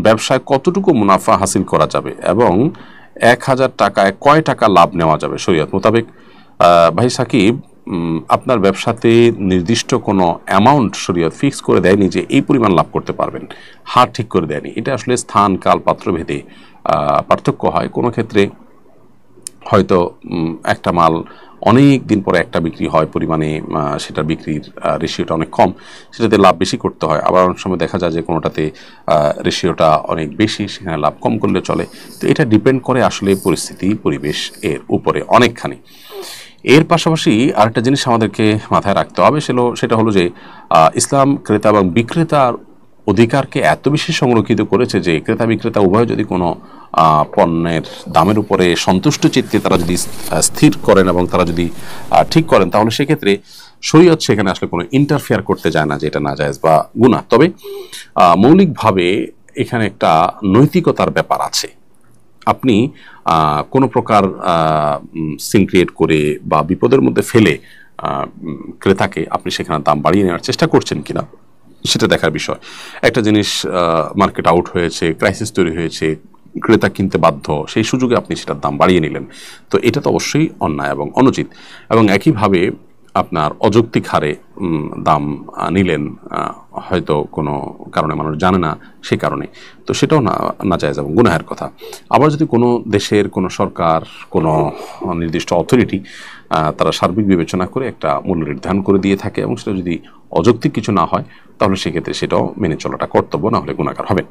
ব্যবসায় কতটুকু মুনাফা হাসিল করা যাবে এবং 1000 টাকায় কয় টাকা লাভ নেওয়া যাবে শরীয়ত মোতাবেক। ভাই সাকিব, আপনার ব্যবসাতে নির্দিষ্ট কোনো অ্যামাউন্ট শরীয়ত ফিক্স করে দেয়নি যে এই পরিমাণ লাভ করতে পারবেন, হার ঠিক করে দেয়নি। এটা আসলে স্থান কাল পাত্র ভেদে পার্থক্য হয়। কোনো ক্ষেত্রে হয়তো একটা মাল অনেক দিন পরে একটা বিক্রি হয় পরিমাণে, সেটার বিক্রির রেশিওটা অনেক কম, সেটাতে লাভ বেশি করতে হয়। আবার অনেক সময় দেখা যায় যে কোনোটাতে রেশিওটা অনেক বেশি, সেখানে লাভ কম করলে চলে। তো এটা ডিপেন্ড করে আসলে পরিস্থিতি পরিবেশ এর উপরে অনেকখানি। এর পাশাপাশি আরেকটা জিনিস আমাদেরকে মাথায় রাখতে হবে, সেটা হলো যে ইসলাম ক্রেতা এবং বিক্রেতার অধিকারকে এত বেশি সংরক্ষিত করেছে যে ক্রেতা বিক্রেতা উভয় যদি কোনো পণ্যের দামের উপরে সন্তুষ্ট চিত্তে তারা যদি স্থির করেন এবং তারা যদি ঠিক করেন, তাহলে সেক্ষেত্রে শরীয়ত সেখানে আসলে কোনো ইন্টারফেয়ার করতে যায় না যে এটা নাজায়েজ বা গুনাহ। তবে মৌলিকভাবে এখানে একটা নৈতিকতার ব্যাপার আছে। আপনি কোনো প্রকার সিন ক্রিয়েট করে বা বিপদের মধ্যে ফেলে ক্রেতাকে আপনি সেখানে দাম বাড়িয়ে নেওয়ার চেষ্টা করছেন কিনা সেটা দেখার বিষয়। একটা জিনিস মার্কেট আউট হয়েছে, ক্রাইসিস তৈরি হয়েছে, ক্রেতা কিনতে বাধ্য, সেই সুযোগে আপনি সেটার দাম বাড়িয়ে নিলেন, তো এটা তো অবশ্যই অন্যায় এবং অনুচিত। এবং একইভাবে আপনার অযৌক্তিক হারে দাম নিলেন, হয়তো কোনো কারণে মানুষ জানে না সে কারণে, তো সেটাও নাজায়েজ এবং গুনাহের কথা। আবার যদি কোনো দেশের কোনো সরকার, কোনো নির্দিষ্ট অথরিটি তারা সার্বিক বিবেচনা করে একটা মূল্য নির্ধারণ করে দিয়ে থাকে এবং সেটা যদি অযৌক্তিক কিছু না হয়, তাহলে সেক্ষেত্রে সেটাও মেনে চলাটা কর্তব্য, না হলে গুনাহগার হবেন।